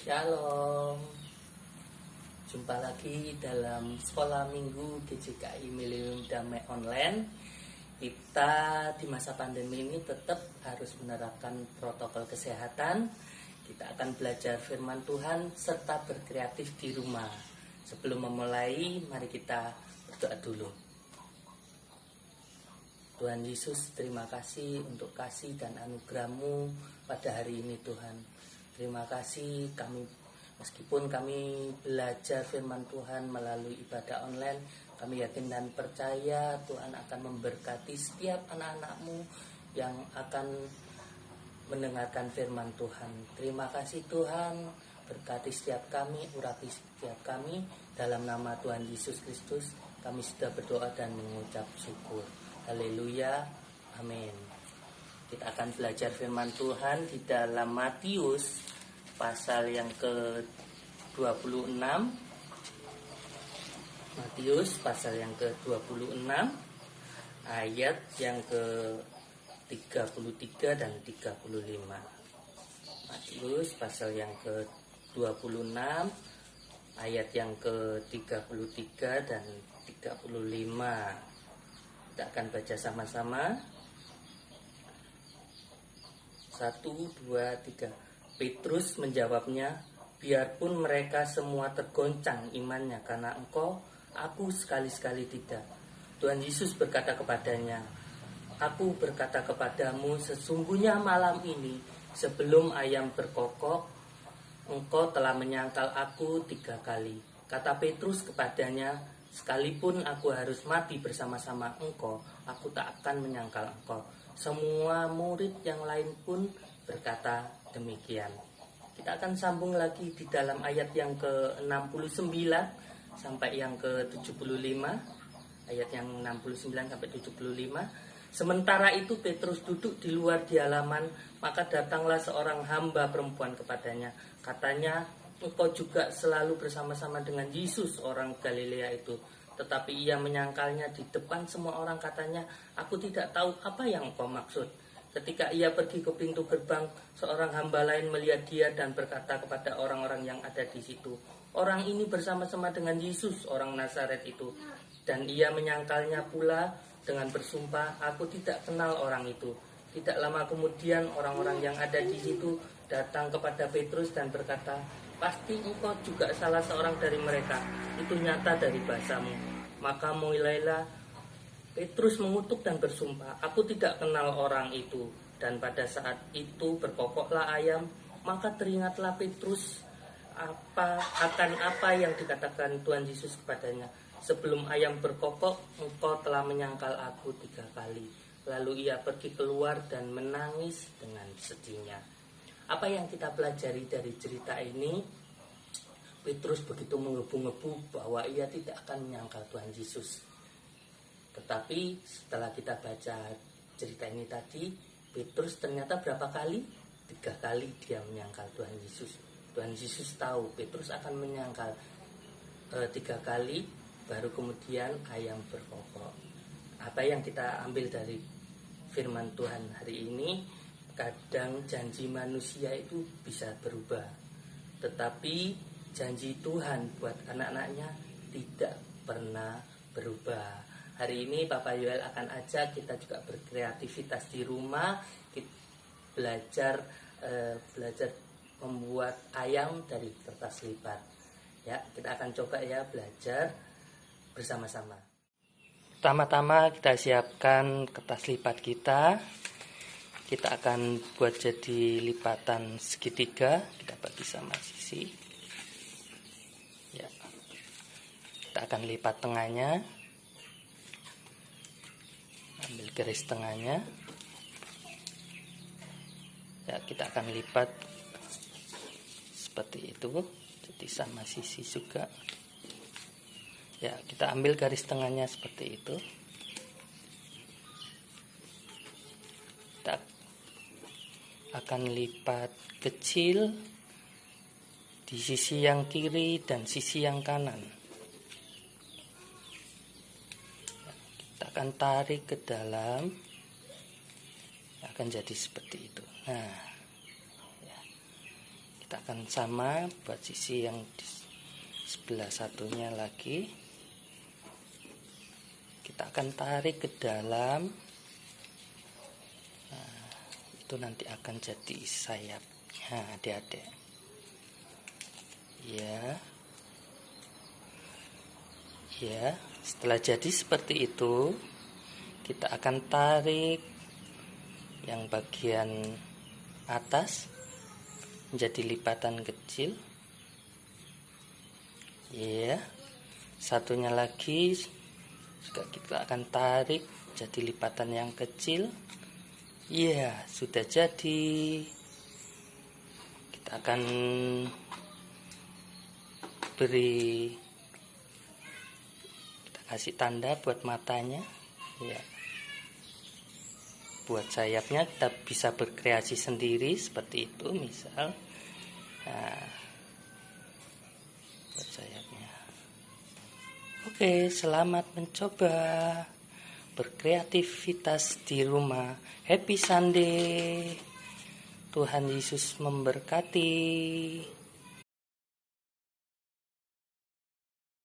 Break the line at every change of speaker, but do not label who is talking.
Shalom. Jumpa lagi dalam Sekolah Minggu GJKI Milenium Damai Online. Kita di masa pandemi ini tetap harus menerapkan protokol kesehatan. Kita akan belajar firman Tuhan serta berkreatif di rumah. Sebelum memulai, mari kita berdoa dulu. Tuhan Yesus, terima kasih untuk kasih dan anugerah-Mu pada hari ini Tuhan. Terima kasih meskipun kami belajar firman Tuhan melalui ibadah online, kami yakin dan percaya Tuhan akan memberkati setiap anak-anak-Mu yang akan mendengarkan firman Tuhan. Terima kasih Tuhan, berkati setiap kami, urapi setiap kami. Dalam nama Tuhan Yesus Kristus kami sudah berdoa dan mengucap syukur. Haleluya, amin. Kita akan belajar firman Tuhan di dalam Matius pasal yang ke-26. Matius pasal yang ke-26 ayat yang ke-33 dan 35. Matius pasal yang ke-26 ayat yang ke-33 dan 35. Kita akan baca sama-sama. 1, 2, 3. Petrus menjawabnya, biarpun mereka semua tergoncang imannya karena engkau, aku sekali-sekali tidak. Tuhan Yesus berkata kepadanya, aku berkata kepadamu, sesungguhnya malam ini sebelum ayam berkokok, engkau telah menyangkal aku 3 kali. Kata Petrus kepadanya, sekalipun aku harus mati bersama-sama engkau, aku tak akan menyangkal engkau. Semua murid yang lain pun berkata demikian. Kita akan sambung lagi di dalam ayat yang ke-69 sampai yang ke-75. Ayat yang 69 sampai 75. Sementara itu Petrus duduk di luar di halaman, maka datanglah seorang hamba perempuan kepadanya. Katanya, engkau juga selalu bersama-sama dengan Yesus orang Galilea itu. Tetapi ia menyangkalnya di depan semua orang, katanya, aku tidak tahu apa yang engkau maksud. Ketika ia pergi ke pintu gerbang, seorang hamba lain melihat dia dan berkata kepada orang-orang yang ada di situ, orang ini bersama-sama dengan Yesus orang Nazaret itu. Dan ia menyangkalnya pula dengan bersumpah, aku tidak kenal orang itu. Tidak lama kemudian orang-orang yang ada di situ datang kepada Petrus dan berkata, pasti engkau juga salah seorang dari mereka, itu nyata dari bahasamu. Maka mulailah Petrus mengutuk dan bersumpah, aku tidak kenal orang itu. Dan pada saat itu berkokoklah ayam, maka teringatlah Petrus akan apa yang dikatakan Tuhan Yesus kepadanya. Sebelum ayam berkokok, engkau telah menyangkal aku 3 kali. Lalu ia pergi keluar dan menangis dengan sedihnya. Apa yang kita pelajari dari cerita ini? Petrus begitu menggebu-gebu bahwa ia tidak akan menyangkal Tuhan Yesus. Tetapi setelah kita baca cerita ini tadi, Petrus ternyata berapa kali? 3 kali dia menyangkal Tuhan Yesus. Tuhan Yesus tahu Petrus akan menyangkal 3 kali, baru kemudian ayam berkokok. Apa yang kita ambil dari firman Tuhan hari ini? Kadang janji manusia itu bisa berubah, tetapi janji Tuhan buat anak-anaknya tidak pernah berubah. Hari ini Bapak Yoel akan ajak kita juga berkreativitas di rumah, kita belajar membuat ayam dari kertas lipat. Ya, kita akan coba ya belajar bersama-sama. Pertama-tama kita siapkan kertas lipat kita. Kita akan buat jadi lipatan segitiga, kita bagi sama sisi. Ya. Kita akan lipat tengahnya. Ambil garis tengahnya. Ya, kita akan lipat seperti itu, jadi sama sisi juga. Ya, kita ambil garis tengahnya seperti itu. Kita akan lipat kecil di sisi yang kiri dan sisi yang kanan. Kita akan tarik ke dalam, akan jadi seperti itu. Nah, ya. Kita Kita akan sama buat sisi yang di sebelah satunya lagi. Kita akan tarik ke dalam. Nah, itu nanti akan jadi sayapnya adik-adik. Ya. Ya, setelah jadi seperti itu, kita akan tarik yang bagian atas menjadi lipatan kecil. Ya, satunya lagi juga kita akan tarik jadi lipatan yang kecil. Ya, sudah jadi. Kita akan beri, kita kasih tanda buat matanya. Ya, buat sayapnya kita bisa berkreasi sendiri seperti itu, misal. Nah, buat sayapnya. Oke, selamat mencoba berkreativitas di rumah. Happy Sunday. Tuhan Yesus memberkati.